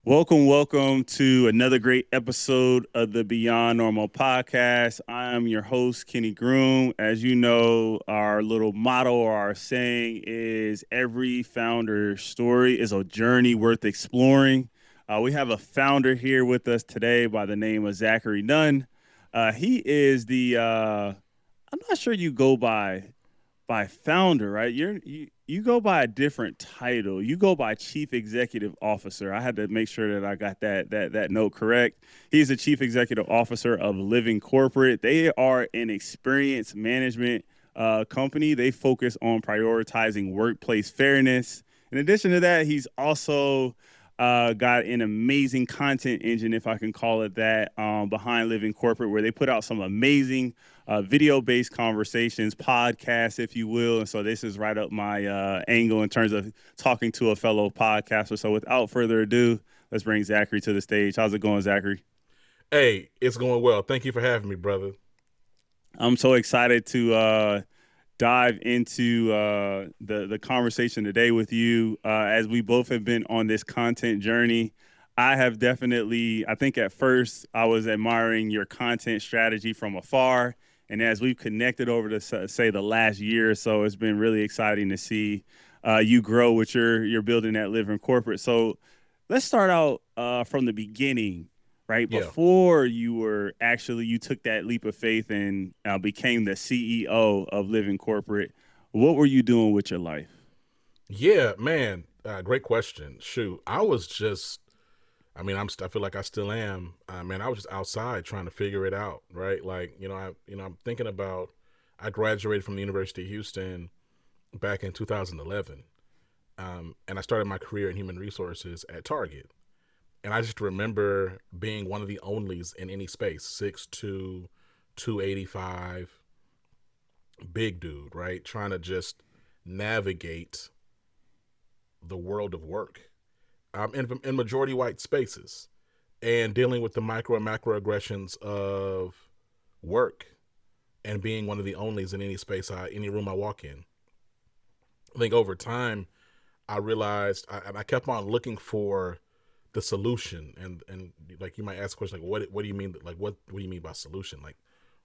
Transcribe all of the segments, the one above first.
Welcome to another great episode of the Beyond Normal podcast. I am your host, Kenny Groom. As you know, our little motto or our saying is every founder story is a journey worth exploring. We have a founder here with us today by the name of Zachary Nunn. He is I'm not sure you go by founder, right? You go by a different title. You go by chief executive officer. I had to make sure that I got that note correct. He's the chief executive officer of Living Corporate. They are an experience management company. They focus on prioritizing workplace fairness. In addition to that, he's also got an amazing content engine, if I can call it that, behind Living Corporate, where they put out some amazing video-based conversations, podcasts, if you will. And so this is right up my angle in terms of talking to a fellow podcaster. So without further ado, let's bring Zachary to the stage. How's it going, Zachary? Hey, it's going well. Thank you for having me, brother. I'm so excited to dive into the conversation today with you. As we both have been on this content journey, I have definitely. I think at first I was admiring your content strategy from afar, and as we've connected over the say the last year or so, it's been really exciting to see you grow what you're building at Living Corporate. So let's start out from the beginning, right? Yeah. Before you took that leap of faith and became the CEO of Living Corporate. What were you doing with your life? Yeah, man. Great question. Shoot, I feel like I still am. Man, I was just outside trying to figure it out, right? Like, I'm thinking about, I graduated from the University of Houston back in 2011. And I started my career in human resources at Target. And I just remember being one of the onlys in any space, 6'2", 285, big dude, right? Trying to just navigate the world of work in majority white spaces and dealing with the micro and macro aggressions of work and being one of the onlys in any space, any room I walk in. I think over time, I realized, I kept on looking for the solution, and like you might ask a question like, what do you mean, like what do you mean by solution? Like,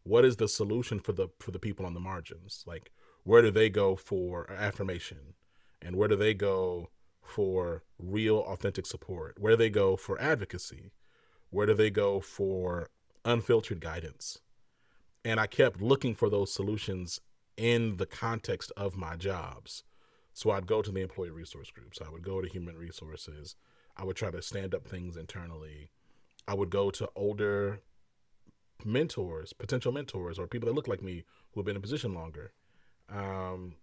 what is the solution for the people on the margins? Like, where do they go for affirmation, and where do they go for real authentic support? Where do they go for advocacy? Where do they go for unfiltered guidance? And I kept looking for those solutions in the context of my jobs. So I'd go to the employee resource groups. I would go to human resources. I would try to stand up things internally. I would go to older mentors, potential mentors, or people that look like me who have been in position longer. And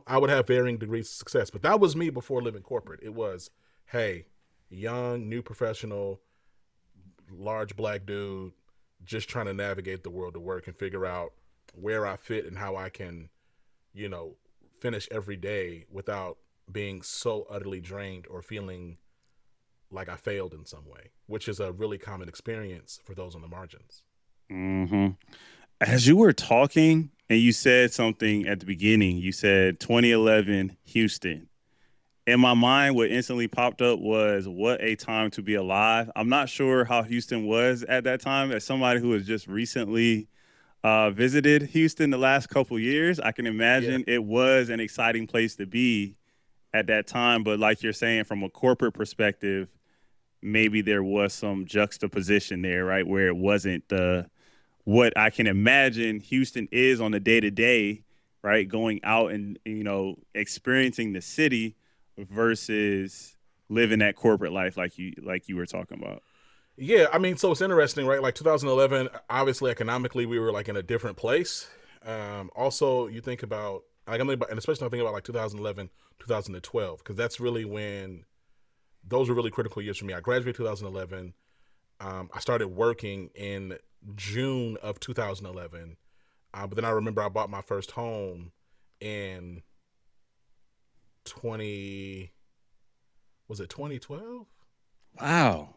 I would have varying degrees of success. But that was me before Living Corporate. It was, hey, young, new professional, large black dude, just trying to navigate the world of work and figure out where I fit and how I can, you know, finish every day without being so utterly drained or feeling like I failed in some way, which is a really common experience for those on the margins. hmm As you were talking and you said something at the beginning, you said 2011 Houston. In my mind, what instantly popped up was what a time to be alive. I'm not sure how Houston was at that time. As somebody who has just recently visited Houston the last couple years, I can Yeah. imagine it was an exciting place to be at that time. But like you're saying, from a corporate perspective, maybe there was some juxtaposition there, right? Where it wasn't the what I can imagine Houston is on the day to day, right? Going out and, experiencing the city versus living that corporate life like you were talking about. Yeah, I mean, so it's interesting, right? Like 2011, obviously economically we were like in a different place. Also, you think about like I'm thinking about, and especially I think about like 2011, 2012, because that's really when those were really critical years for me. I graduated 2011. I started working in June of 2011, but then I remember I bought my first home in 20 was it 2012, Wow.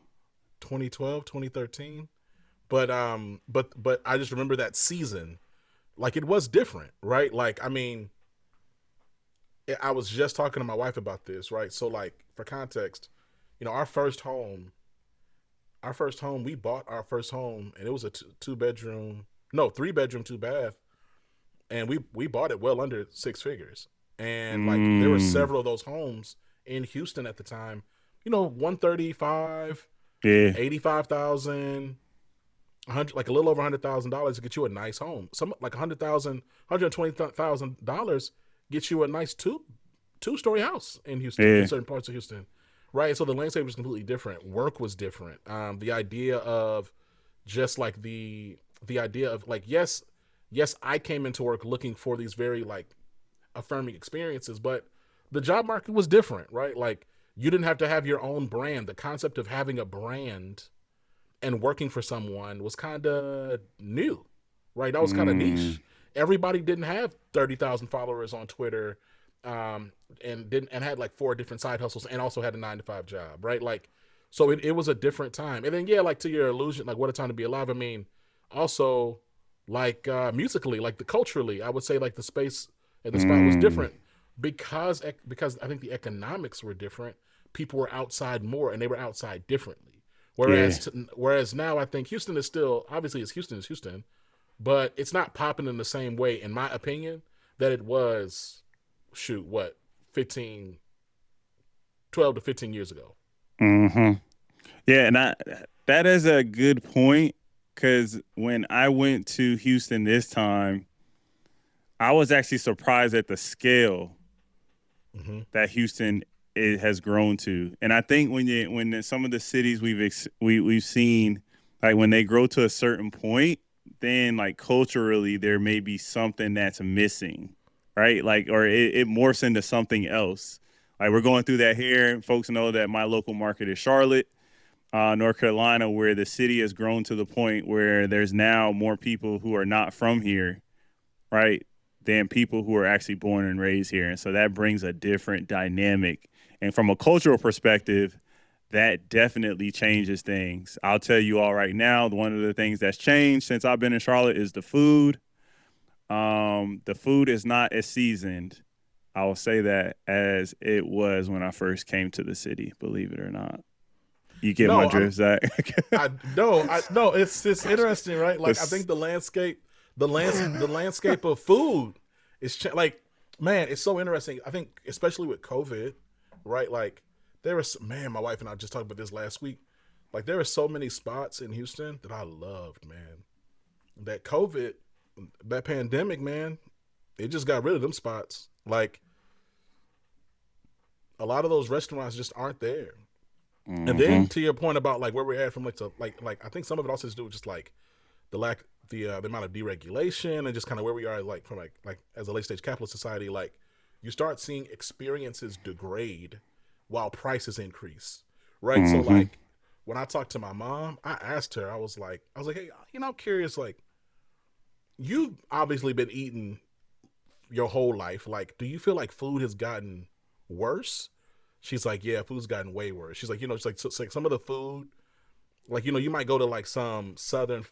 2012, 2013. But I just remember that season, like it was different, right? Like I mean, I was just talking to my wife about this, right? So like for context, our first home, we bought our first home, and it was a two bedroom, no, 3 bedroom, 2 bath, and we bought it well under 6 figures. And like there were Mm. several of those homes in Houston at the time, 135, Yeah. 85,000, 100, like a little over $100,000 to get you a nice home. Some like 100,000, $120,000 gets you a nice two-story house in Houston, in Yeah. certain parts of Houston, right? So the landscape was completely different. Work was different. The idea of just like the idea of like yes, I came into work looking for these very like affirming experiences, but the job market was different, right? Like you didn't have to have your own brand. The concept of having a brand and working for someone was kind of new, right? That was kind of Mm. niche. Everybody didn't have 30,000 followers on Twitter, and had like 4 different side hustles and also had a 9 to 5 job, right? Like, so it was a different time. And then yeah, like to your illusion, like what a time to be alive. I mean, also like musically, like the culturally, I would say like the space and the spot was Mm. different because I think the economics were different. People were outside more and they were outside differently. Yeah. Whereas now I think Houston is still obviously is Houston, but it's not popping in the same way, in my opinion, that it was. Shoot, what 15, 12 to 15 years ago. Hmm. Yeah, and that is a good point because when I went to Houston this time, I was actually surprised at the scale Mm-hmm. that Houston has grown to. And I think when some of the cities we've seen, like when they grow to a certain point, then like culturally there may be something that's missing, right? Like or it morphs into something else. Like we're going through that here. Folks know that my local market is Charlotte, North Carolina, where the city has grown to the point where there's now more people who are not from here, right, than people who are actually born and raised here. And so that brings a different dynamic. And from a cultural perspective, that definitely changes things. I'll tell you all right now, one of the things that's changed since I've been in Charlotte is the food. The food is not as seasoned, I will say that, as it was when I first came to the city, believe it or not. You get my No, I'm drift, Zach. I no I no. It's interesting, right? Like I It's- think the landscape of food like, man, it's so interesting. I think especially with COVID, right? Like there was, man, my wife and I just talked about this last week. Like there are so many spots in Houston that I loved, man. That COVID, that pandemic, man, it just got rid of them spots. Like a lot of those restaurants just aren't there. And then Mhm. to your point about like where we're at from like to like I think some of it also has to do with just like the lack the amount of deregulation and just kind of where we are like from like as a late stage capitalist society. Like you start seeing experiences degrade while prices increase, right? So Mhm. like when I talked to my mom, I asked her, I was like, hey, I'm curious, like you've obviously been eating your whole life. Like, do you feel like food has gotten worse? She's like, yeah, food's gotten way worse. She's like, it's like some of the food, like, you might go to like some southern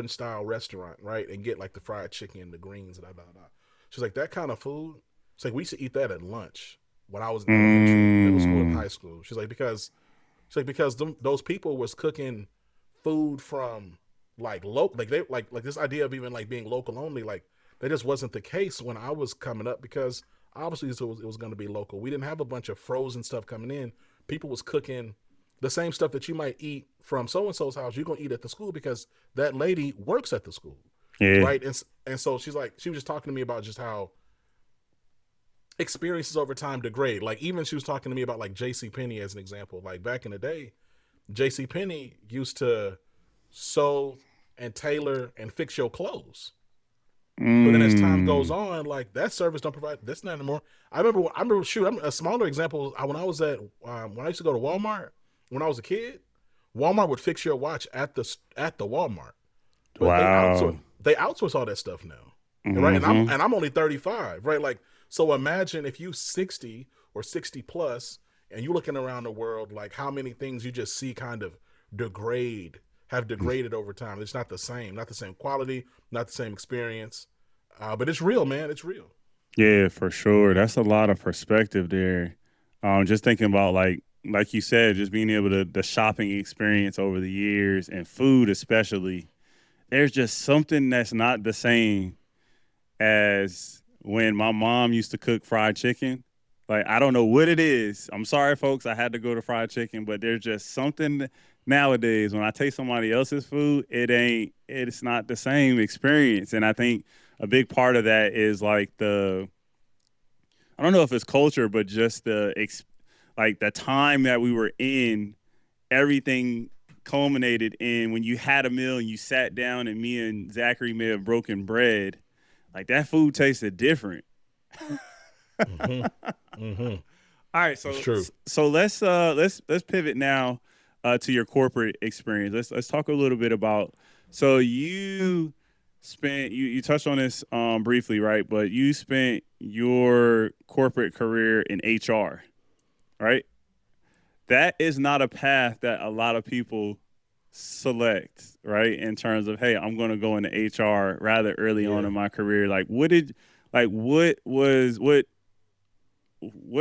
style restaurant, right, and get like the fried chicken, the greens, and da da da. She's like, that kind of food. It's like we used to eat that at lunch when I was in elementary, middle school, and Mm. high school. She's like because those people was cooking food from like local, like they like this idea of even like being local only, like that just wasn't the case when I was coming up, because obviously it was going to be local. We didn't have a bunch of frozen stuff coming in. People was cooking the same stuff that you might eat from so and so's house. You're gonna eat at the school because that lady works at the school, Yeah. right? And so she was just talking to me about just how experiences over time degrade. Like even she was talking to me about like J.C. Penney as an example. Like back in the day, J.C. Penney used to sew and tailor and fix your clothes. But then as time goes Mm. on, like that service don't provide that's not anymore. I remember shoot, I'm a smaller example. When I was when I used to go to Walmart when I was a kid, Walmart would fix your watch at the Walmart, but Wow. they outsource all that stuff now, right? And I'm Mhm. and I'm only 35, right? Like so, imagine if you 60 or 60 plus, and you looking around the world, like how many things you just see kind of degrade have degraded over time. It's not the same quality, not the same experience, but it's real, man. It's real. Yeah, for sure. That's a lot of perspective there. Just thinking about like like you said, just being able to the shopping experience over the years and food especially, there's just something that's not the same as when my mom used to cook fried chicken. Like I don't know what it is. I'm sorry, folks. I had to go to fried chicken, but there's just something nowadays when I taste somebody else's food, it ain't. It's not the same experience. And I think a big part of that is like the. I don't know if it's culture, but just like the time that we were in. Everything culminated in when you had a meal and you sat down and me and Zachary may have broken bread. Like that food tasted different. Mm-hmm. Mm-hmm. All right, It's so true. so let's pivot now to your corporate experience. Let's talk a little bit about. So you touched on this briefly, right? But you spent your corporate career in HR, right? That is not a path that a lot of people select, right? In terms of, hey, I'm going to go into HR rather early on Yeah. in my career. Like, what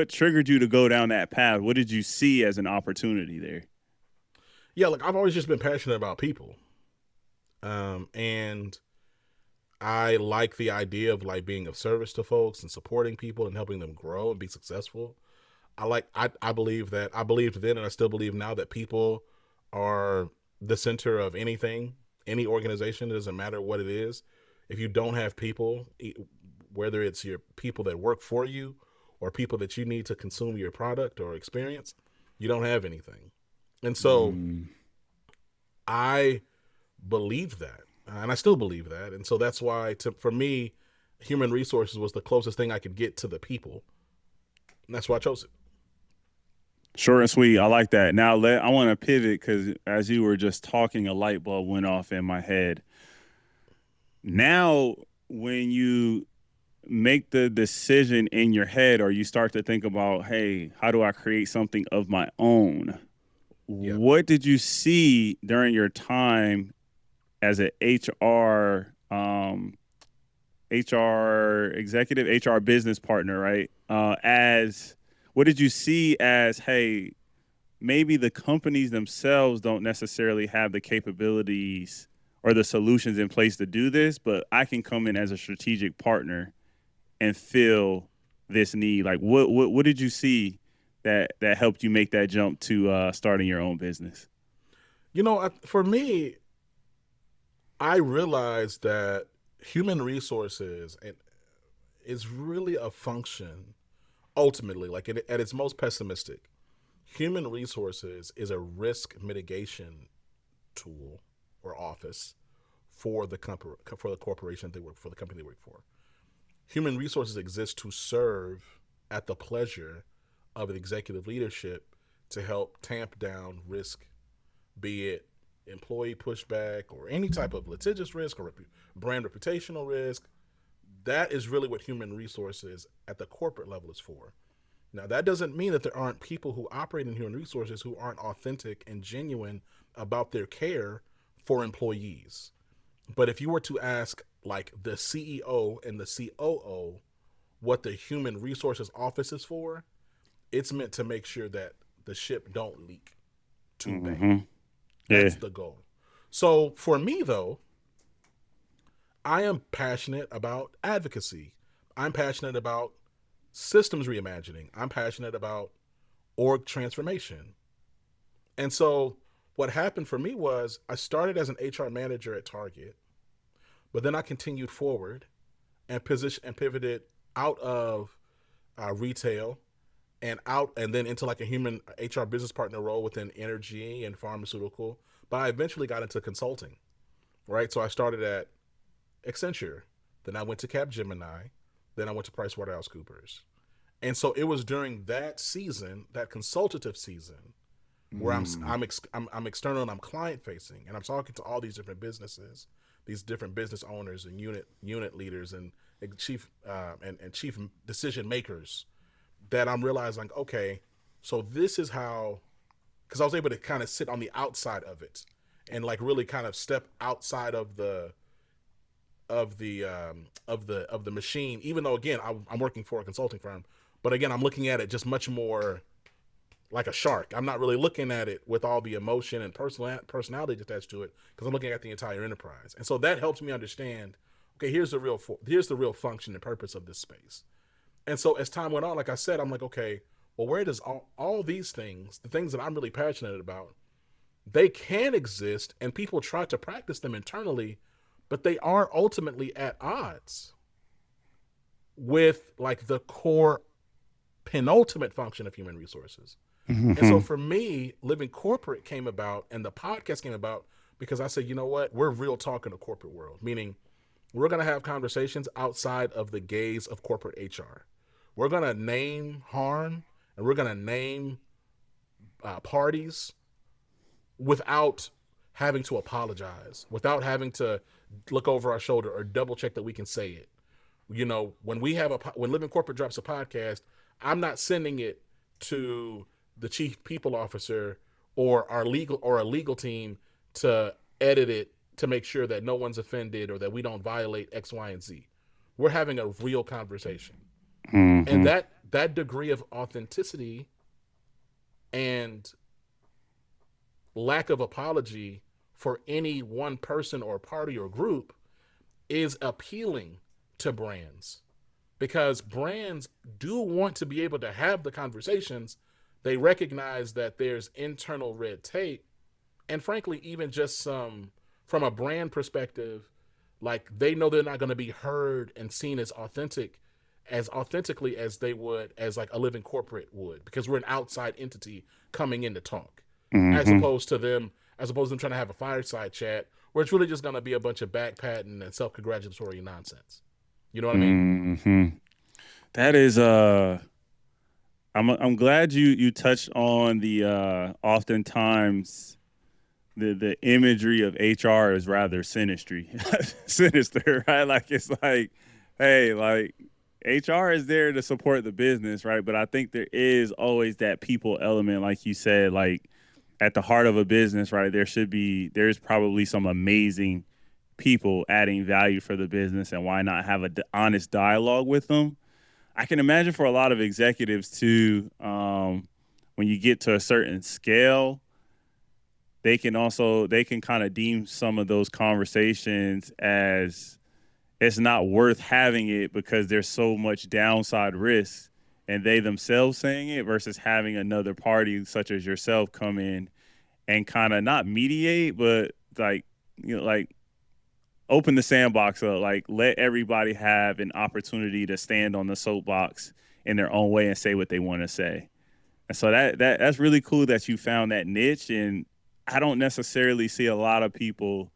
triggered you to go down that path? What did you see as an opportunity there? Yeah, like I've always just been passionate about people. And I like the idea of like being of service to folks and supporting people and helping them grow and be successful. I believe that I believed then and I still believe now that people are the center of anything, any organization. It doesn't matter what it is. If you don't have people, whether it's your people that work for you or people that you need to consume your product or experience, you don't have anything. And so Mm, I believe that, and I still believe that. And so that's why, for me, human resources was the closest thing I could get to the people. And that's why I chose it. short and sweet. I like that. Now I want to pivot because as you were just talking, a light bulb went off in my head. Now, when you make the decision in your head or you start to think about, hey, how do I create something of my own? Yeah. What did you see during your time as an HR executive, HR business partner, right? As what did you see as, hey, maybe the companies themselves don't necessarily have the capabilities or the solutions in place to do this, but I can come in as a strategic partner and fill this need. Like what did you see that helped you make that jump to starting your own business? For me, I realized that human resources is really a function, ultimately, like at its most pessimistic. Human resources is a risk mitigation tool or office for the corporation they work for, the company they work for. Human resources exist to serve at the pleasure of the executive leadership to help tamp down risk, be it employee pushback or any type of litigious risk or brand reputational risk. That is really what human resources at the corporate level is for. Now, that doesn't mean that there aren't people who operate in human resources who aren't authentic and genuine about their care for employees. But if you were to ask, like, the CEO and the COO what the human resources office is for, it's meant to make sure that the ship don't leak too bad. Mm-hmm. Yeah. That's the goal. So for me, though, I am passionate about advocacy. I'm passionate about systems reimagining. I'm passionate about org transformation. And so what happened for me was I started as an HR manager at Target, but then I continued forward and pivoted out of retail and then into like a human HR business partner role within energy and pharmaceutical. But I eventually got into consulting, right? So I started at Accenture, then I went to Capgemini, then I went to PricewaterhouseCoopers. And so it was during that season, that consultative season, where Mm. I'm external and I'm client facing, and I'm talking to all these different businesses, these different business owners and unit leaders and chief decision makers, that I'm realizing, okay, so this is how, because I was able to kind of sit on the outside of it and like really kind of step outside of the machine. Even though again I'm working for a consulting firm, but again I'm looking at it just much more like a shark. I'm not really looking at it with all the emotion and personality attached to it because I'm looking at the entire enterprise. And so that helps me understand. Okay, here's the real function and purpose of this space. And so as time went on, like I said, I'm like, okay, well, where does all these things, the things that I'm really passionate about, they can exist and people try to practice them internally, but they are ultimately at odds with like the core penultimate function of human resources. And so Mm-hmm. for me, living corporate came about and the podcast came about because I said, you know what? We're real talk in the corporate world, meaning we're going to have conversations outside of the gaze of corporate HR. We're going to name harm and we're going to name parties without having to apologize, without having to look over our shoulder or double check that we can say it. You know, when Living Corporate drops a podcast, I'm not sending it to the chief people officer or a legal team to edit it to make sure that no one's offended or that we don't violate X, Y, and Z. We're having a real conversation. And Mm-hmm. that degree of authenticity and lack of apology for any one person or party or group is appealing to brands because brands do want to be able to have the conversations. They recognize that there's internal red tape, and frankly, even just some from a brand perspective, like they know they're not going to be heard and seen as authentically as they would as like a living corporate would because we're an outside entity coming in to talk as Mm-hmm. opposed to them trying to have a fireside chat where it's really just going to be a bunch of back patting and self-congratulatory nonsense. You know what I mean? Mm-hmm. That is I'm glad you touched on the oftentimes the imagery of HR is rather sinistry sinister, right? Like it's like, hey, like HR is there to support the business, right? But I think there is always that people element, like you said, like at the heart of a business, right? There's probably some amazing people adding value for the business, and why not have a honest dialogue with them? I can imagine for a lot of executives too, when you get to a certain scale, they can kind of deem some of those conversations as it's not worth having it because there's so much downside risk and they themselves saying it versus having another party such as yourself come in and kind of not mediate but like like open the sandbox up, like let everybody have an opportunity to stand on the soapbox in their own way and say what they want to say. And so that's really cool that you found that niche. And I don't necessarily see a lot of people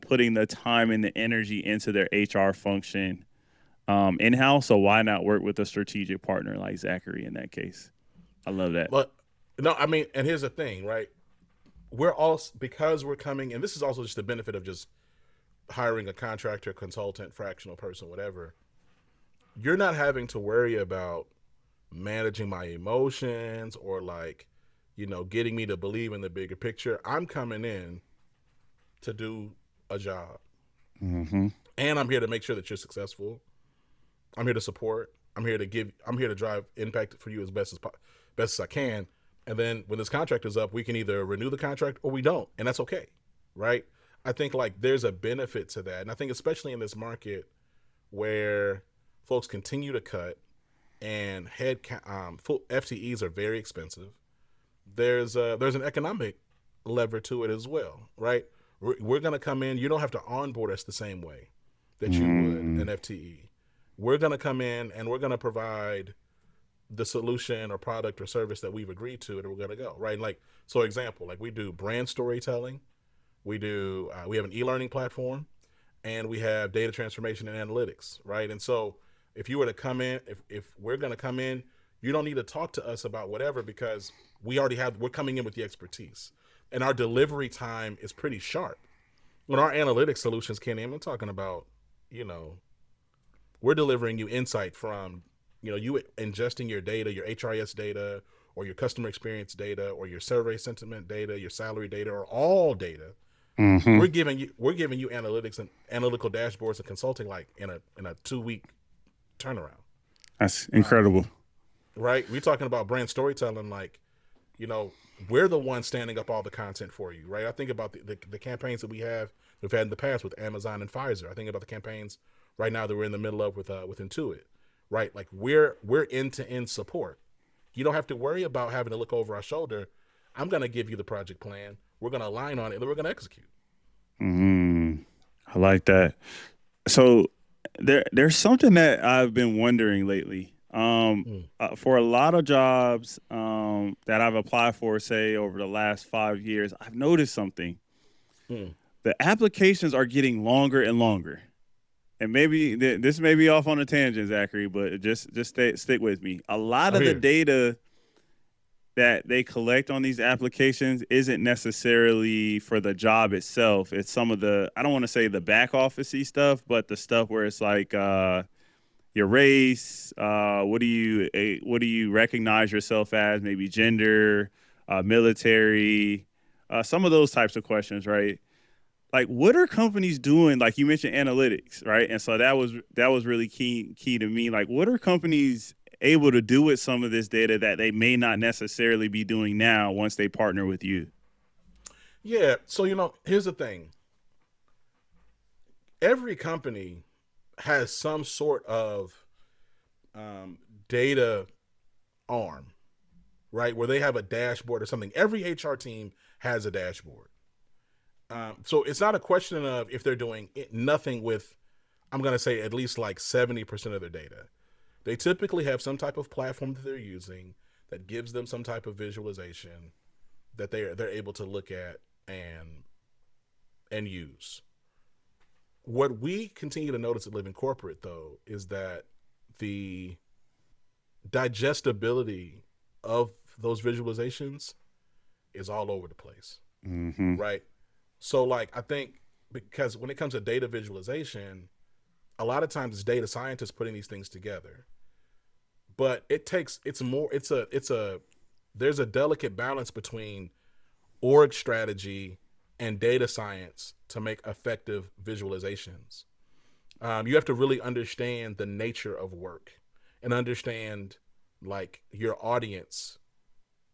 putting the time and the energy into their HR function in house. So why not work with a strategic partner like Zachary in that case? I love that. But no, I mean, and here's the thing, right? We're all because we're coming, and this is also just the benefit of just hiring a contractor, consultant, fractional person, whatever. You're not having to worry about managing my emotions or like, getting me to believe in the bigger picture. I'm coming in to do a job, Mm-hmm. and I'm here to make sure that you're successful. I'm here to support. I'm here to drive impact for you as best as I can. And then when this contract is up, we can either renew the contract or we don't, and that's okay, right? I think like there's a benefit to that, and I think especially in this market where folks continue to cut and full FTEs are very expensive. There's an economic lever to it as well, right? We're going to come in. You don't have to onboard us the same way that you would Mm-hmm. an FTE. We're going to come in and we're going to provide the solution or product or service that we've agreed to, and we're going to go right. Like so, example, like we do brand storytelling. We have an e-learning platform, and we have data transformation and analytics, right? And so if you were to come in, if we're going to come in, you don't need to talk to us about whatever because we're coming in with the expertise, and our delivery time is pretty sharp. When our analytics solutions came in, I'm talking about, you know, we're delivering you insight from, you ingesting your data, your HRIS data, or your customer experience data, or your survey sentiment data, your salary data, or all data. Mm-hmm. We're giving you analytics and analytical dashboards and consulting like in a 2 week turnaround. That's Um, incredible. right? We're talking about brand storytelling. Like You know, we're the ones standing up all the content for you, right? I think about the campaigns that we've had in the past with Amazon and Pfizer. I think about the campaigns right now that we're in the middle of with Intuit, right? Like we're end to end support. You don't have to worry about having to look over our shoulder. I'm gonna give you the project plan. We're gonna align on it, and then we're gonna execute. Mm, I like that. So there's something that I've been wondering lately. Mm, For a lot of jobs that I've applied for, say over the last 5 years, I've noticed something. mm. The applications are getting longer and longer. And maybe this may be off on a tangent, Zachary, but stick with me. A lot I'm of the here. data that they collect on these applications isn't necessarily for the job itself. It's some of the, I don't want to say the back officey stuff, but the stuff where it's like your race, what do you recognize yourself as, maybe gender, military, some of those types of questions, right? Like what are companies doing? Like you mentioned analytics, right? And so that was really key to me. Like what are companies able to do with some of this data that they may not necessarily be doing now once they partner with you? Yeah. So here's the thing. Every company has some sort of data arm, right? Where they have a dashboard or something. Every HR team has a dashboard. So it's not a question of if they're doing nothing with, I'm going to say at least like 70% of their data. They typically have some type of platform that they're using that gives them some type of visualization that they're able to look at and use. What we continue to notice at Living Corporate though is that the digestibility of those visualizations is all over the place, Mm-hmm. right? So like I think because when it comes to data visualization, a lot of times it's data scientists putting these things together. But it's a there's a delicate balance between org strategy and data science to make effective visualizations. You have to really understand the nature of work and understand like your audience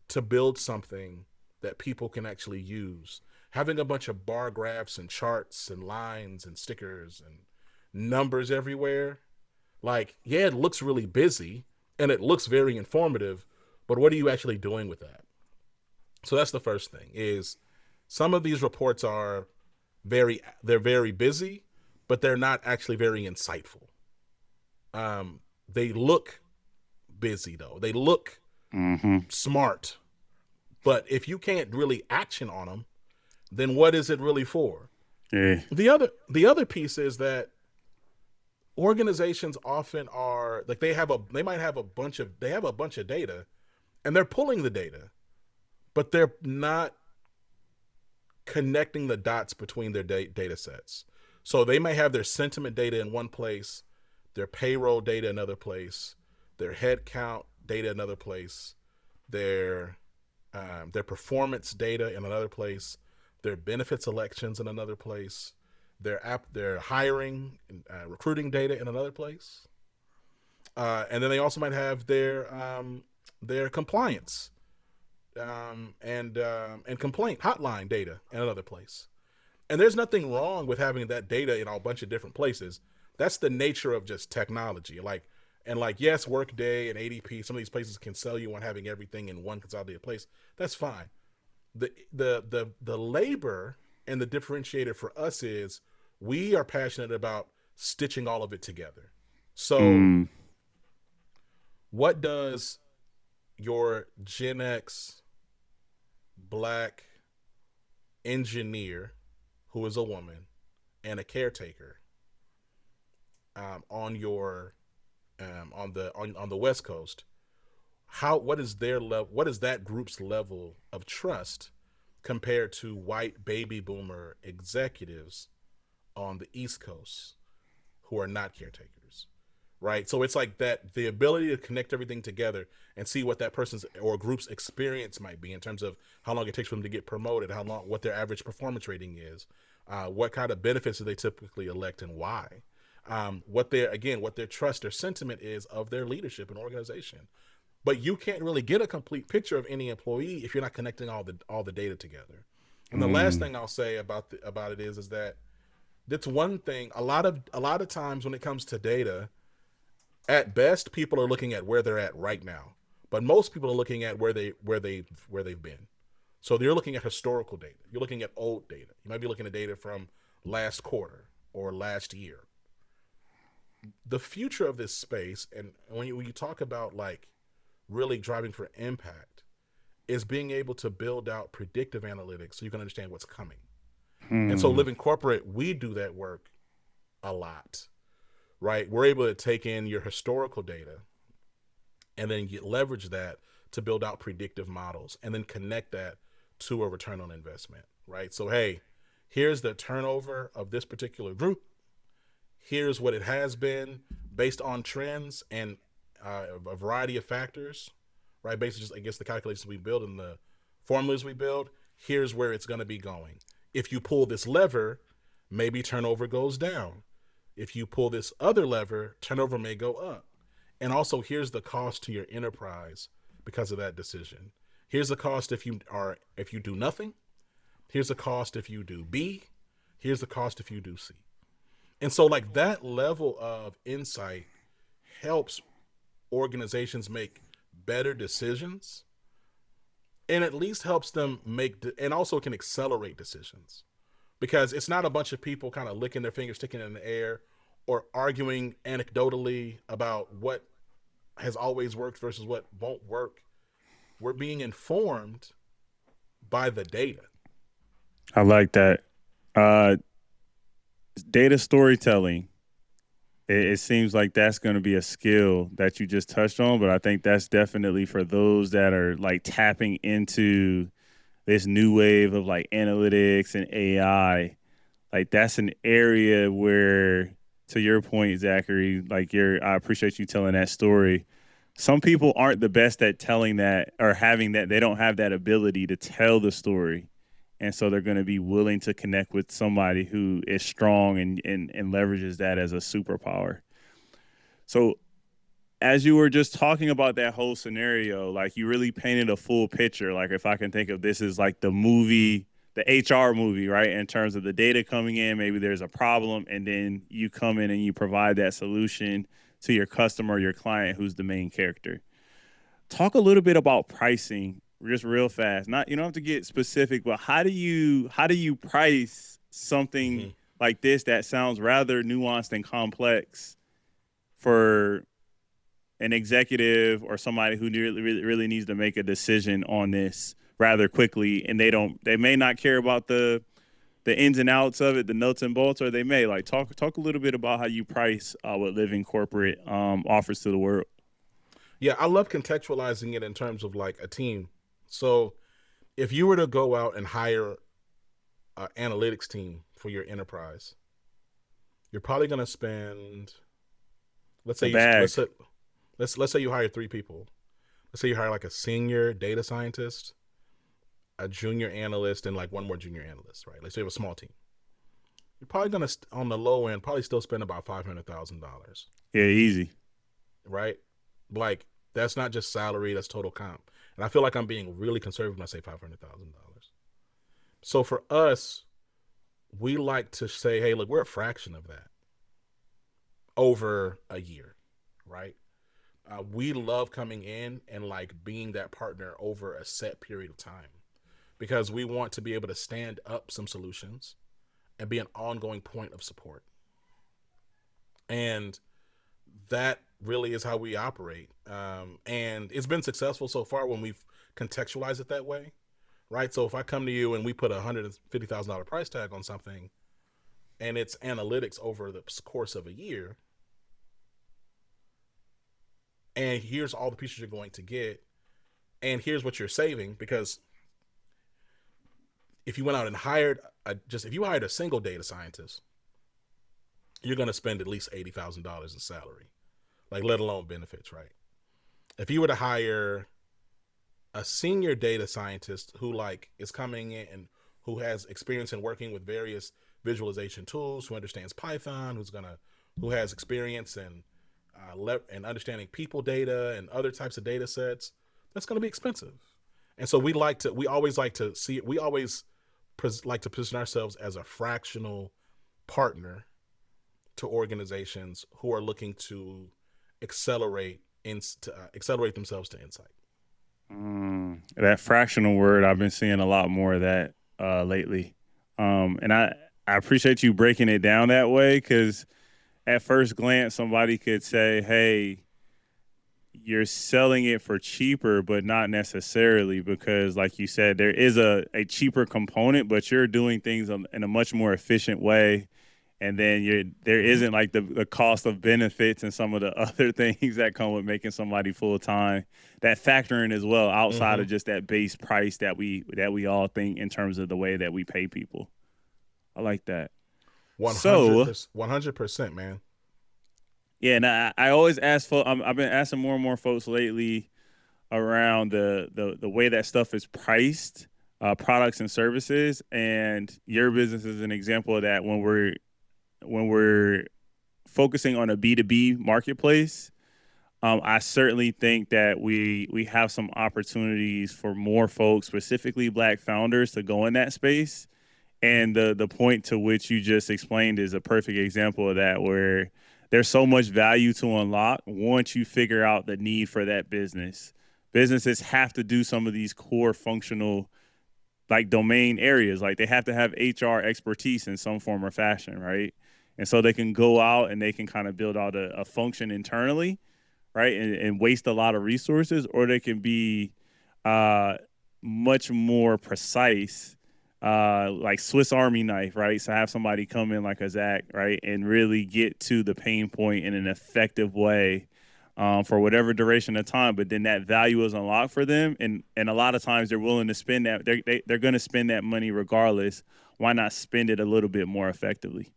to build something that people can actually use. Having a bunch of bar graphs and charts and lines and stickers and numbers everywhere, like, yeah, it looks really busy and it looks very informative, but what are you actually doing with that? So that's the first thing is some of these reports are they're very busy, but they're not actually very insightful. They look busy though. They look Mm-hmm. smart, but if you can't really action on them, then what is it really for? Yeah. The other piece is that organizations often are like they might have a bunch of data and they're pulling the data, but they're not connecting the dots between their data sets. So they may have their sentiment data in one place, their payroll data another place, their head count data another place, their performance data in another place, their benefits elections in another place, their hiring and recruiting data in another place, and then they also might have their compliance and complaint hotline data in another place. And there's nothing wrong with having that data in a bunch of different places. That's the nature of just technology. Like yes, Workday and ADP, some of these places can sell you on having everything in one consolidated place. That's fine. The labor and the differentiator for us is we are passionate about stitching all of it together. So Mm. what does your Gen X black engineer who is a woman and a caretaker on your on the West Coast, how what is their level, what is that group's level of trust compared to white baby boomer executives on the East Coast who are not caretakers, right? So it's like that the ability to connect everything together and see what that person's or group's experience might be in terms of how long it takes for them to get promoted, how long, what their average performance rating is, what kind of benefits do they typically elect and why, what their trust or sentiment is of their leadership and organization. But you can't really get a complete picture of any employee if you're not connecting all the data together. And the last Mm. thing I'll say about it is that that's one thing. A lot of times when it comes to data, at best people are looking at where they're at right now, but most people are looking at where they've been. So you're looking at historical data. You're looking at old data. You might be looking at data from last quarter or last year. The future of this space, and when you talk about like really driving for impact, is being able to build out predictive analytics so you can understand what's coming. And so, Mm. living corporate, we do that work a lot, right? We're able to take in your historical data and then leverage that to build out predictive models and then connect that to a return on investment, right? So, hey, here's the turnover of this particular group. Here's what it has been based on trends and a variety of factors, right? Based just, I guess, the calculations we build and the formulas we build. Here's where it's going to be going. If you pull this lever, maybe turnover goes down. If you pull this other lever, turnover may go up. And also, here's the cost to your enterprise because of that decision. Here's the cost if you do nothing. Here's the cost if you do B. Here's the cost if you do C. And so, like, that level of insight helps organizations make better decisions and at least helps them and also can accelerate decisions because it's not a bunch of people kind of licking their fingers, sticking it in the air, or arguing anecdotally about what has always worked versus what won't work. We're being informed by the data. I like that. Uh, Data storytelling. It seems like that's going to be a skill that you just touched on, but I think that's definitely for those that are like tapping into this new wave of like analytics and AI. Like that's an area where, to your point, Zachary, I appreciate you telling that story. Some people aren't the best at telling that or having that. They don't have that ability to tell the story. And so they're going to be willing to connect with somebody who is strong and leverages that as a superpower. So as you were just talking about that whole scenario, like you really painted a full picture. Like if I can think of this as like the movie, the HR movie, right? In terms of the data coming in, maybe there's a problem, and then you come in and you provide that solution to your customer, your client, who's the main character. Talk a little bit about pricing, just real fast. Not you don't have to get specific, but how do you price something Mm-hmm. like this that sounds rather nuanced and complex for an executive or somebody who really needs to make a decision on this rather quickly, and they may not care about the ins and outs of it, the nuts and bolts, or they may like talk a little bit about how you price what living corporate offers to the world. Yeah, I love contextualizing it in terms of like a team. So if you were to go out and hire an analytics team for your enterprise, you're probably going to spend. Let's A say you let's bag. say, let's say you hire three people. Let's say you hire like a senior data scientist, a junior analyst, and like one more junior analyst, right? Let's say you have a small team. You're probably gonna on the low end probably still spend about $500,000, Yeah, easy. right? Like that's not just salary, that's total comp. And I feel like I'm being really conservative when I say $500,000. So for us, we like to say, hey, look, we're a fraction of that over a year, right? We love coming in and like being that partner over a set period of time because we want to be able to stand up some solutions and be an ongoing point of support. And that really is how we operate. And it's been successful so far when we've contextualized it that way, right? So if I come to you and we put $150,000 price tag on something and it's analytics over the course of a year, and here's all the pieces you're going to get, and here's what you're saving, because if you went out and hired if you hired a single data scientist, you're going to spend at least $80,000 in salary, like let alone benefits, right? If you were to hire a senior data scientist who like is coming in and who has experience in working with various visualization tools, who understands Python, who has experience in and understanding people data and other types of data sets, that's going to be expensive. And so we always like to see it. We always like to position ourselves as a fractional partner to organizations who are looking to accelerate themselves to insight. That fractional word, I've been seeing a lot more of that lately. And I appreciate you breaking it down that way because at first glance, somebody could say, hey, you're selling it for cheaper, but not necessarily because, like you said, there is a cheaper component, but you're doing things in a much more efficient way. And then there isn't like the cost of benefits and some of the other things that come with making somebody full time that factor in as well outside Mm-hmm. of just that base price that we all think in terms of the way that we pay people. I like that. So 100%, 100%, man. yeah, and I always ask for I've been asking more and more folks lately around the way that stuff is priced, products and services, and your business is an example of that when we're focusing on a B2B marketplace. I certainly think that we have some opportunities for more folks, specifically Black founders, to go in that space. And the point to which you just explained is a perfect example of that, where there's so much value to unlock once you figure out the need for that business. Businesses have to do some of these core functional like domain areas. Like they have to have HR expertise in some form or fashion, right? And so they can go out and they can kind of build out a function internally, right? And waste a lot of resources, or they can be uh, much more precise, like Swiss Army knife, right? So have somebody come in like a Zach, right, and really get to the pain point in an effective way for whatever duration of time. But then that value is unlocked for them, and a lot of times they're willing to spend that. They're going to spend that money regardless. Why not spend it a little bit more effectively?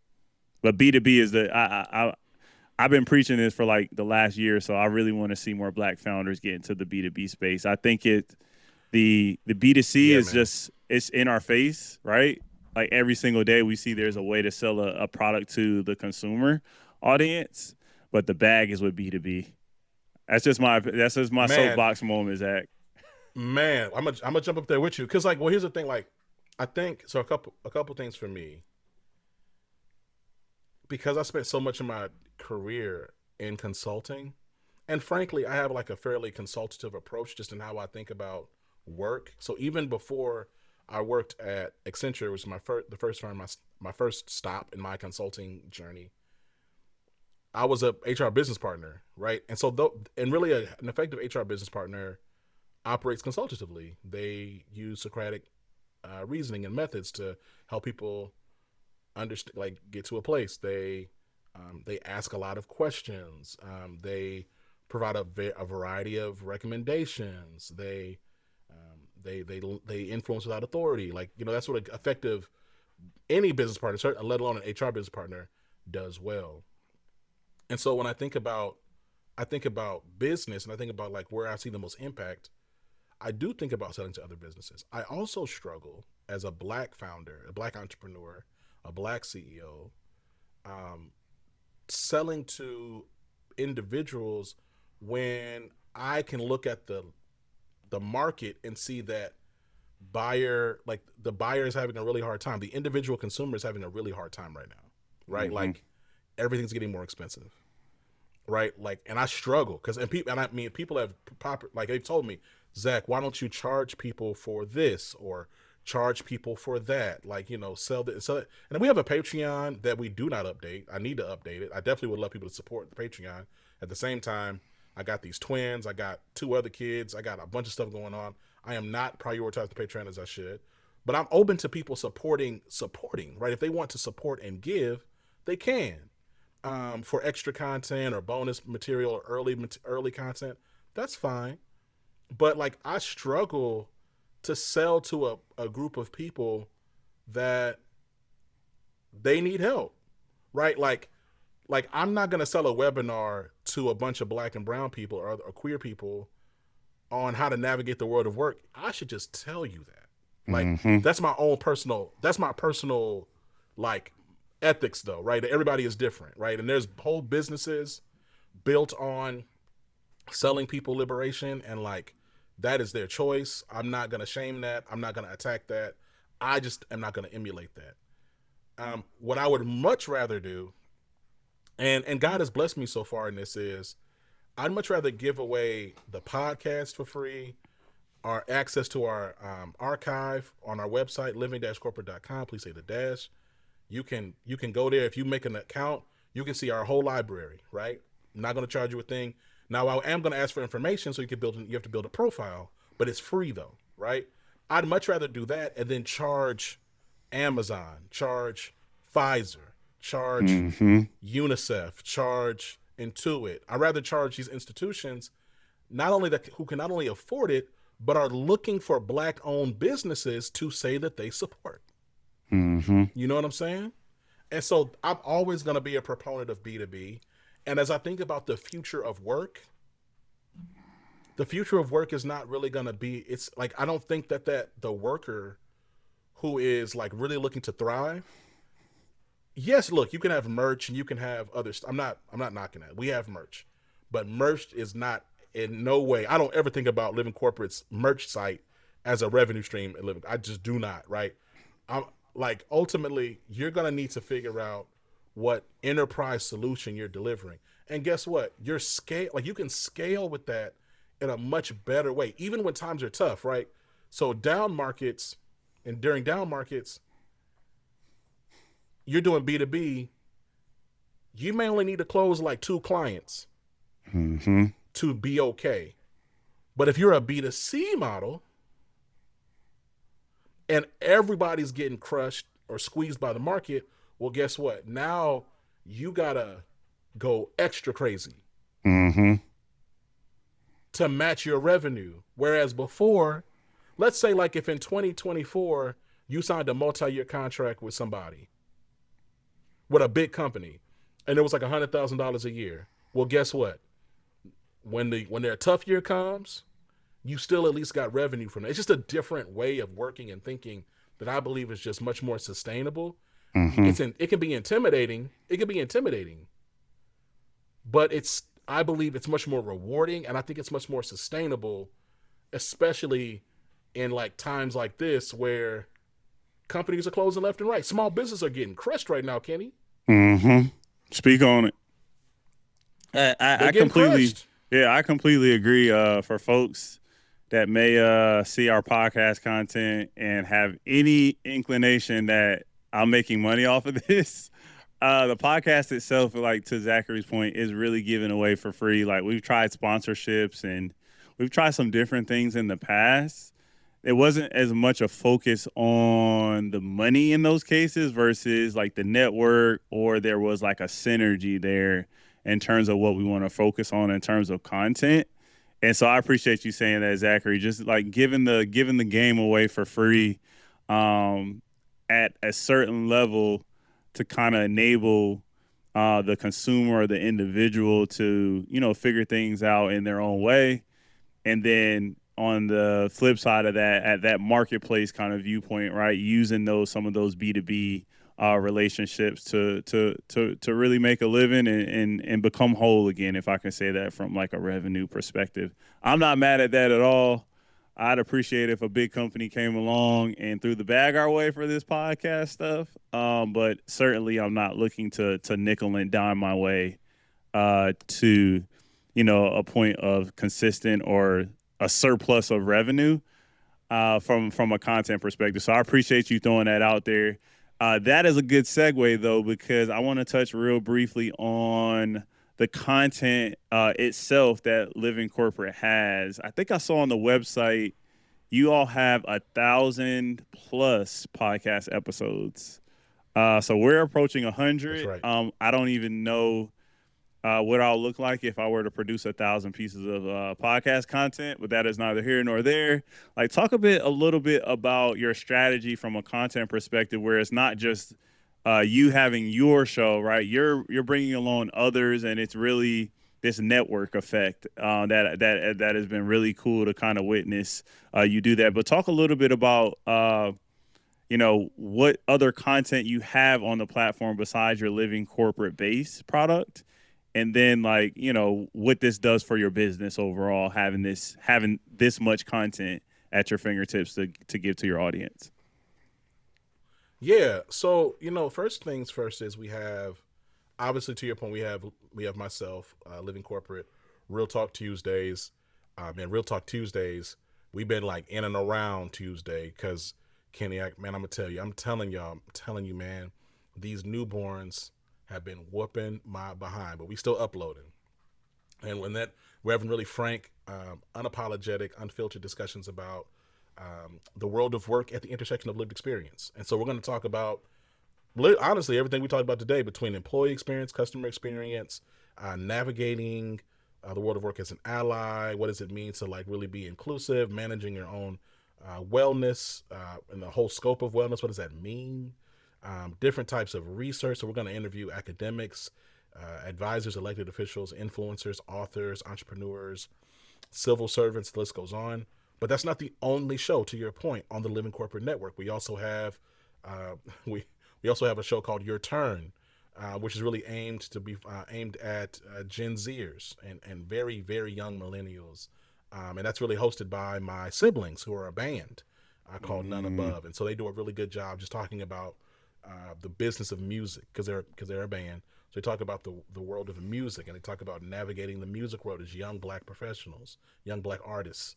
But B2B is I've been preaching this for like the last year, so I really want to see more Black founders get into the B2B space. I think the B2C Yeah, is man. just it's in our face, right? Like every single day we see there's a way to sell a product to the consumer audience, but the bag is with B2B. That's just my Man, soapbox moment, Zach. man, I'm gonna jump up there with you because, like, well, here's the thing. Like, I think so. A couple things for me, because I spent so much of my career in consulting, and frankly, I have like a fairly consultative approach just in how I think about work. So even before I worked at Accenture, which was the first firm, my first stop in my consulting journey, I was a HR business partner, right? And so, and really, an effective HR business partner operates consultatively. They use Socratic reasoning and methods to help people understand, like get to a place. They ask a lot of questions. They provide a variety of recommendations. They influence without authority. Like that's what an effective any business partner, let alone an HR business partner, does well. And so when I think about business and I think about like where I see the most impact, I do think about selling to other businesses. I also struggle as a Black founder, a Black entrepreneur, a Black CEO, um, selling to individuals when I can look at the market and see that the buyer is having a really hard time. The individual consumer is having a really hard time right now, right? Mm-hmm. Like everything's getting more expensive, right? Like, and I struggle because and I mean people have like they've told me, Zach, why don't you charge people for this or charge people for that? Like sell it. And we have a Patreon that we do not update. I need to update it. I definitely would love people to support the Patreon. At the same time, I got these twins. I got two other kids. I got a bunch of stuff going on. I am not prioritizing the Patreon as I should, but I'm open to people supporting. Right? If they want to support and give, they can for extra content or bonus material or early content. That's fine. But like I struggle to sell to a group of people that they need help, right? Like I'm not gonna sell a webinar to a bunch of Black and brown people or queer people on how to navigate the world of work. I should just tell you that. Like Mm-hmm. that's my personal like ethics though, right? Everybody is different, right? And there's whole businesses built on selling people liberation, and like that is their choice. I'm not gonna shame that. I'm not gonna attack that. I just am not gonna emulate that. What I would much rather do, and God has blessed me so far in this, is I'd much rather give away the podcast for free, our access to our archive on our website, living-corporate.com. Please say the dash. You can go there. If you make an account, you can see our whole library, right? I'm not going to charge you a thing. Now I am going to ask for information, so you have to build a profile, but it's free though, right? I'd much rather do that and then charge Amazon, charge Pfizer, charge Mm-hmm. UNICEF, charge Intuit. I'd rather charge these institutions not only that who can not only afford it, but are looking for black owned businesses to say that they support. Mm-hmm. You know what I'm saying? And so I'm always going to be a proponent of B2B. And as I think about the future of work is not really going to be, it's like, I don't think that the worker who is like really looking to thrive, yes, look, you can have merch and you can have others. I'm not knocking that. We have merch, but merch is not in no way. I don't ever think about Living Corporate's merch site as a revenue stream at Living. I just do not. Right. I'm like, ultimately, you're gonna need to figure out what enterprise solution you're delivering, and guess what? Your scale, like you can scale with that in a much better way, even when times are tough. Right. So down markets, and during down markets, you're doing B2B, you may only need to close like 2 clients Mm-hmm. to be okay. But if you're a B2C model and everybody's getting crushed or squeezed by the market, well, guess what? Now you got to go extra crazy Mm-hmm. to match your revenue. Whereas before, let's say like if in 2024 you signed a multi-year contract with somebody, with a big company, and it was like $100,000 a year. Well, guess what? When their tough year comes, you still at least got revenue from it. It's just a different way of working and thinking that I believe is just much more sustainable. Mm-hmm. It can be intimidating. It can be intimidating, but I believe it's much more rewarding, and I think it's much more sustainable, especially in like times like this where companies are closing left and right. Small businesses are getting crushed right now, Kenny. Mm-hmm. Speak on it. They're I getting completely, crushed. yeah, I completely agree. For folks that may see our podcast content and have any inclination that I'm making money off of this, the podcast itself, like to Zachary's point, is really given away for free. Like we've tried sponsorships and we've tried some different things in the past. It wasn't as much a focus on the money in those cases versus like the network, or there was like a synergy there in terms of what we want to focus on in terms of content. And so I appreciate you saying that, Zachary. Just like giving the game away for free, um, at a certain level to kind of enable the consumer or the individual to figure things out in their own way. And then on the flip side of that, at that marketplace kind of viewpoint, right, using some of those B2B relationships to really make a living and become whole again, if I can say that from like a revenue perspective. I'm not mad at that at all. I'd appreciate if a big company came along and threw the bag our way for this podcast stuff. But certainly I'm not looking to nickel and dime my way to a point of consistent or a surplus of revenue from a content perspective. So I appreciate you throwing that out there. That is a good segue, though, because I want to touch real briefly on the content itself that Living Corporate has. I think I saw on the website you all have 1,000 plus podcast episodes. So we're approaching That's 100. right. I don't even know what I'll look like if I were to produce 1,000 pieces of podcast content, but that is neither here nor there. Like, talk a little bit about your strategy from a content perspective, where it's not just you having your show, right? You're bringing along others, and it's really this network effect that has been really cool to kind of witness you do that. But talk a little bit about what other content you have on the platform besides your Living Corporate base product, and then like, you know, what this does for your business overall, having this much content at your fingertips to give to your audience. Yeah. So, first things first is we have, obviously, to your point, we have myself, Living Corporate, Real Talk Tuesdays. Man, Real Talk Tuesdays, we've been like in and around Tuesday because Kenny, man, I'm telling you, man, these newborns have been whooping my behind, but we still uploading. And when that, we're having really frank, unapologetic, unfiltered discussions about the world of work at the intersection of lived experience. And so we're going to talk about, honestly, everything we talked about today, between employee experience, customer experience, navigating the world of work as an ally. What does it mean to like really be inclusive, managing your own wellness and the whole scope of wellness? What does that mean? Different types of research. So we're going to interview academics, advisors, elected officials, influencers, authors, entrepreneurs, civil servants. The list goes on. But that's not the only show. To your point, on the Living Corporate Network, we also have we also have a show called Your Turn, which is really aimed at Gen Zers and very, very young millennials. And that's really hosted by my siblings, who are a band called None Above. And so they do a really good job just talking about the business of music, because they're a band. So they talk about the world of music, and they talk about navigating the music world as young Black professionals, young Black artists.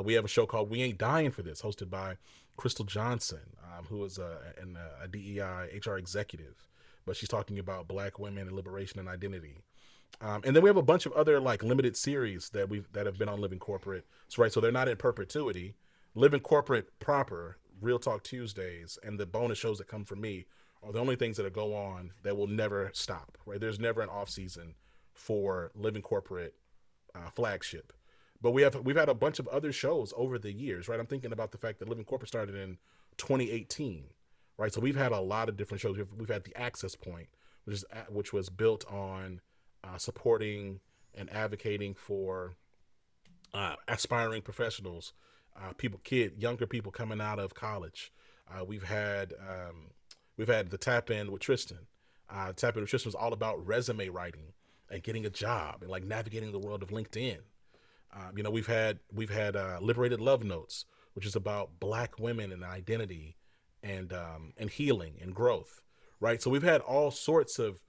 We have a show called We Ain't Dying for This, hosted by Crystal Johnson, who is a DEI HR executive, but she's talking about Black women and liberation and identity. And then we have a bunch of other like limited series that have been on Living Corporate. So they're not in perpetuity. Living Corporate proper, Real Talk Tuesdays, and the bonus shows that come from me are the only things that go on that will never stop. Right? There's never an off season for Living Corporate flagship. But we've had a bunch of other shows over the years, right? I'm thinking about the fact that Living Corporate started in 2018, right? So we've had a lot of different shows. We've had the Access Point, which was built on supporting and advocating for aspiring professionals, younger people coming out of college. We've had the Tap In with Tristan. Tap In with Tristan was all about resume writing and getting a job and like navigating the world of LinkedIn. We've had Liberated Love Notes, which is about Black women and identity and healing and growth, right? So we've had all sorts of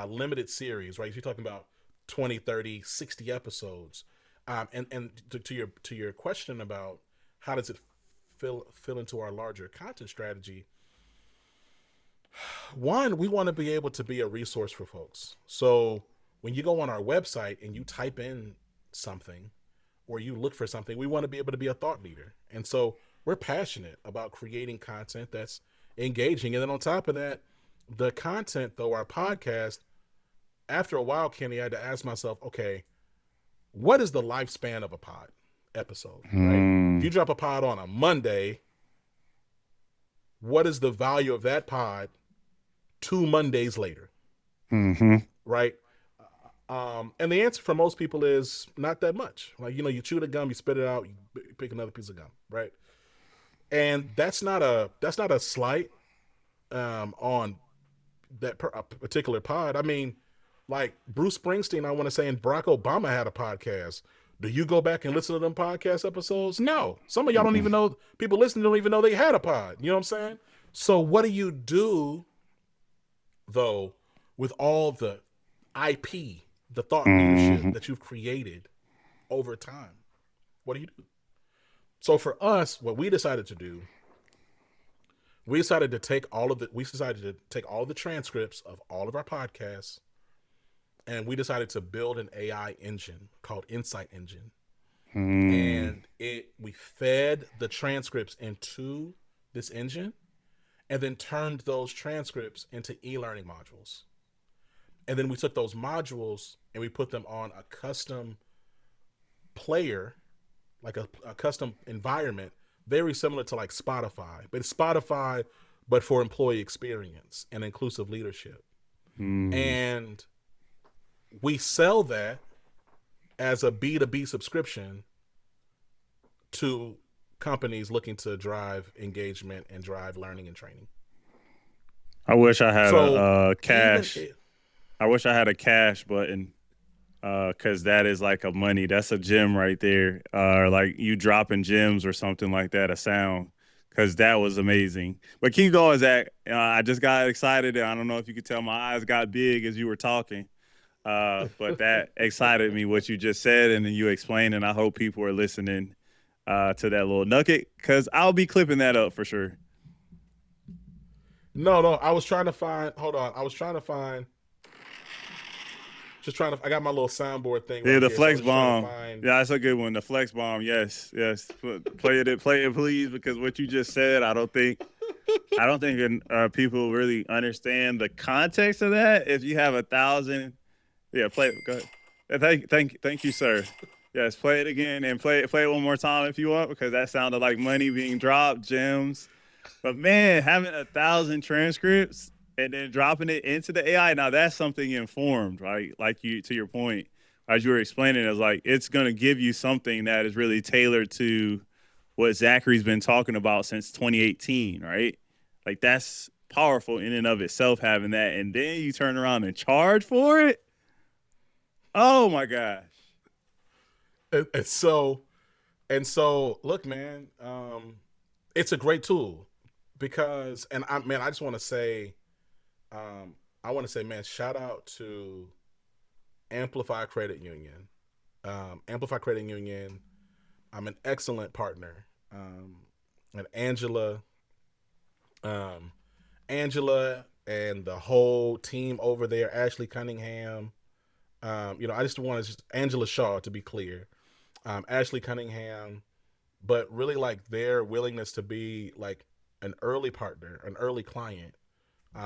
limited series, right? If you're talking about 20, 30, 60 episodes. And to your question about how does it fill into our larger content strategy, one, we want to be able to be a resource for folks. So when you go on our website and you type in something or you look for something, we want to be able to be a thought leader. And so we're passionate about creating content that's engaging. And then on top of that, the content, though, our podcast, after a while, Kenny, I had to ask myself, okay, what is the lifespan of a pod episode, right? If you drop a pod on a Monday, what is the value of that pod 2 Mondays later? Right? And the answer for most people is not that much. Like, you chew the gum, you spit it out, you pick another piece of gum, right? And that's not a slight on that particular pod. I mean, like Bruce Springsteen, I want to say, and Barack Obama had a podcast. Do you go back and listen to them podcast episodes? No. Some of y'all don't even know, people listening don't even know they had a pod. You know what I'm saying? So what do you do, though, with all the IP, the thought leadership that you've created over time? What do you do? So for us, what we decided to do, we decided to take all of the transcripts of all of our podcasts, and we decided to build an AI engine called Insight Engine. And we fed the transcripts into this engine and then turned those transcripts into e-learning modules. And then we took those modules and we put them on a custom player, like a custom environment, very similar to like Spotify. But it's Spotify, but for employee experience and inclusive leadership. And we sell that as a B2B subscription to companies looking to drive engagement and drive learning and training. I wish I had a cash. I wish I had a cash button. Cause that is like a money. That's a gem right there. Like you dropping gems or something like that. A sound. Cause that was amazing. But keep going, Zach. I just got excited. I don't know if you could tell my eyes got big as you were talking. But that excited me what you just said and then you explained, and I hope people are listening to that little nugget because I'll be clipping that up for sure. No, no. I was trying to find. Hold on. I was trying to find. Just trying to. I got my little soundboard thing Yeah, right the here, so I flex was just trying to bomb. find. Yeah, that's a good one. The flex bomb. Yes, yes. Play it, please, because what you just said, I don't think people really understand the context of that. If you have 1,000, yeah, play it. Go ahead. Thank you, sir. Yes, play it again and play it one more time if you want, because that sounded like money being dropped, gems. But man, having 1,000 transcripts and then dropping it into the AI, now that's something informed, right? Like you, to your point, as you were explaining, it's like it's going to give you something that is really tailored to what Zachary's been talking about since 2018, right? Like that's powerful in and of itself having that, and then you turn around and charge for it. Oh my gosh. And so look, man. It's a great tool because, and I man, I just want to say, I want to say, man, shout out to Amplify Credit Union. Amplify Credit Union. I'm an excellent partner. And um, Angela and the whole team over there, Ashley Cunningham. I just want to just Angela Shaw to be clear. Ashley Cunningham, but really like their willingness to be like an early partner, an early client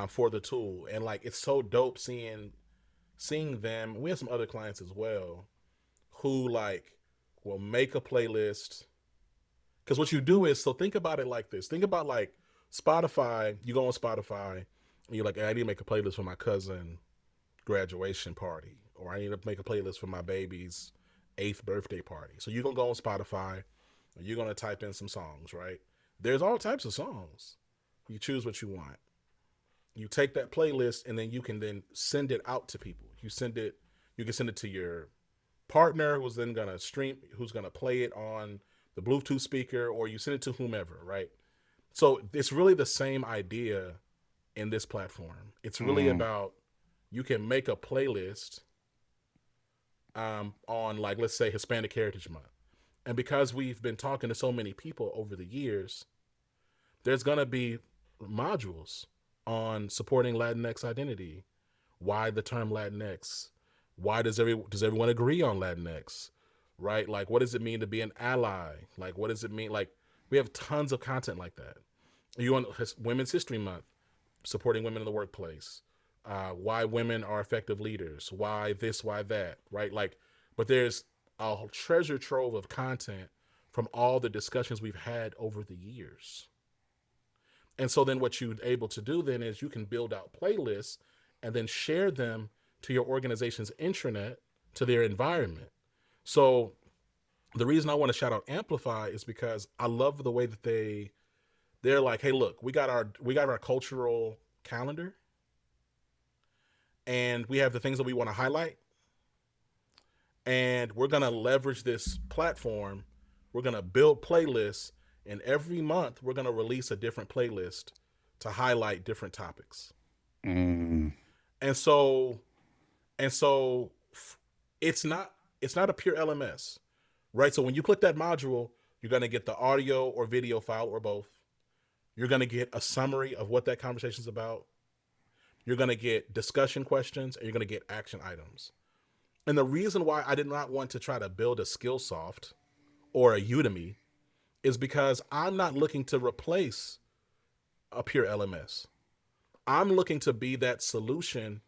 for the tool, and like it's so dope seeing them. We have some other clients as well who like will make a playlist because what you do is so think about it like this. Think about like Spotify. You go on Spotify and you're like, hey, I need to make a playlist for my cousin graduation party, or I need to make a playlist for my baby's eighth birthday party. So you're gonna go on Spotify and you're gonna type in some songs, right? There's all types of songs. You choose what you want. You take that playlist and then you can then send it out to people. You can send it to your partner who's then gonna who's gonna play it on the Bluetooth speaker, or you send it to whomever, right? So it's really the same idea in this platform. It's really Mm, about you can make a playlist on like let's say Hispanic Heritage Month, and because we've been talking to so many people over the years, there's gonna be modules on supporting Latinx identity. Why the term Latinx? Why does everyone agree on Latinx? Right? Like, what does it mean to be an ally? Like, what does it mean? Like, we have tons of content like that. You want Women's History Month, supporting women in the workplace, why women are effective leaders, why this, why that, right? Like, but there's a treasure trove of content from all the discussions we've had over the years. And so then what you're able to do then is you can build out playlists and then share them to your organization's intranet, to their environment. So the reason I want to shout out Amplify is because I love the way that they're like, hey, look, we got our cultural calendar, and we have the things that we want to highlight, and we're gonna leverage this platform. We're gonna build playlists, and every month we're gonna release a different playlist to highlight different topics. mm, And so and so it's not a pure LMS, right? So when you click that module, you're gonna get the audio or video file or both. You're gonna get a summary of what that conversation is about. You're gonna get discussion questions, and you're gonna get action items. And the reason why I did not want to try to build a Skillsoft or a Udemy is because I'm not looking to replace a pure LMS. I'm looking to be that solution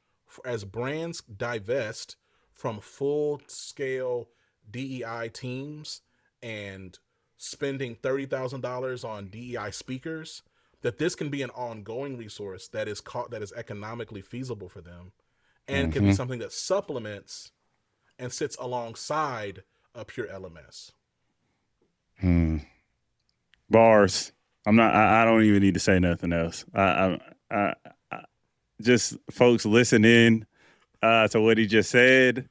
as brands divest from full scale DEI teams and spending $30,000 on DEI speakers, that this can be an ongoing resource that is economically feasible for them, and can be mm-hmm. something that supplements and sits alongside a pure LMS. Mm. Bars. I'm not. I don't even need to say nothing else. I just folks listen in. to what he just said.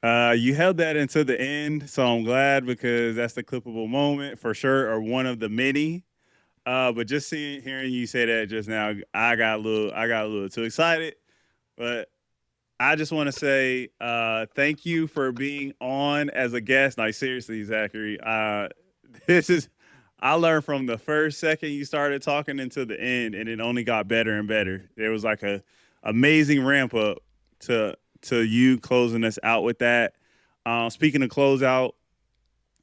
You held that into the end, so I'm glad because that's the clippable moment for sure, or one of the many. But just hearing you say that just now, I got a little too excited. But I just want to say thank you for being on as a guest. Like seriously, Zachary, this is I learned from the first second you started talking into the end, and it only got better and better. There was like a amazing ramp up to you closing us out with that. Speaking of closeout,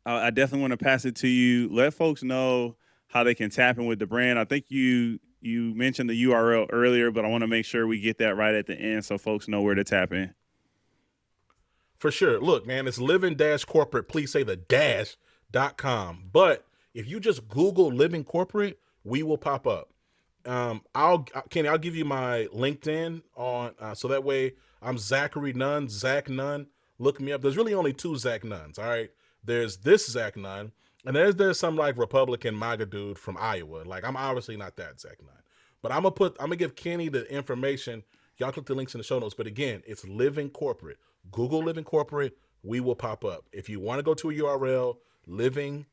I definitely want to pass it to you. Let folks know how they can tap in with the brand. I think you mentioned the URL earlier, but I want to make sure we get that right at the end so folks know where to tap in. For sure. Look, man, it's living dash corporate. Please say the dash.com. But if you just Google living corporate, we will pop up. Kenny, I'll give you my LinkedIn on so that way I'm Zachary Nunn, Zach Nunn. Look me up. There's really only two Zach Nunns. All right. There's this Zach Nunn, and there's some like Republican MAGA dude from Iowa. Like I'm obviously not that Zach Nunn, but I'm gonna give Kenny the information. Y'all click the links in the show notes. But again, it's Living Corporate. Google Living Corporate. We will pop up. If you want to go to a URL, living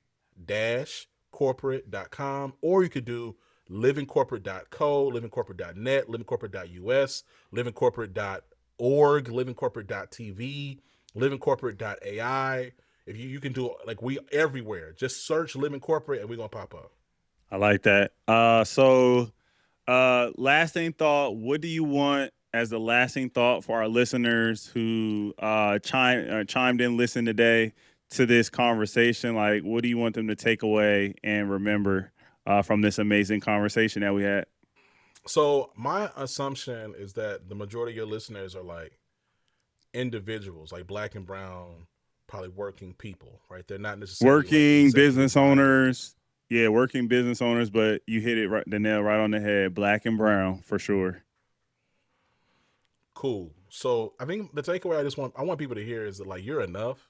corporate.com, or you could do livingcorporate.co, livingcorporate.net, livingcorporate.us, livingcorporate.org, livingcorporate.tv, livingcorporate.ai. If you can do like we everywhere, just search Living Corporate and we're gonna pop up. I like that. Lasting thought. What do you want as the lasting thought for our listeners who chimed in, listen today to this conversation? Like, what do you want them to take away and remember from this amazing conversation that we had? So my assumption is that the majority of your listeners are like individuals, like black and brown, probably working people, right? They're not necessarily like Working executive business minded. owners. Yeah, working business owners, but you hit it right, the nail right on the head. Black and brown for sure. Cool. So I think the takeaway I want people to hear is that like you're enough.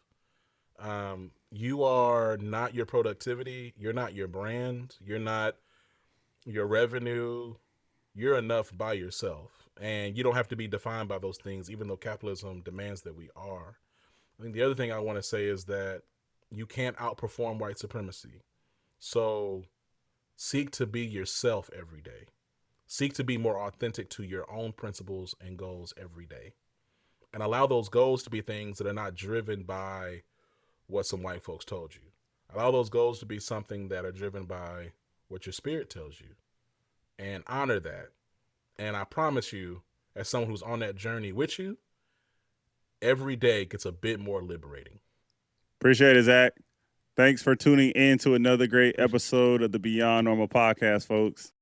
You are not your productivity. You're not your brand. You're not your revenue. You're enough by yourself. And you don't have to be defined by those things, even though capitalism demands that we are. I think the other thing I want to say is that you can't outperform white supremacy. So seek to be yourself every day. Seek to be more authentic to your own principles and goals every day. And allow those goals to be things that are not driven by what some white folks told you. Allow those goals to be something that are driven by what your spirit tells you, and honor that. And I promise you, as someone who's on that journey with you, every day gets a bit more liberating. Appreciate it, Zach. Thanks for tuning in to another great Appreciate episode of the Beyond Normal podcast, folks.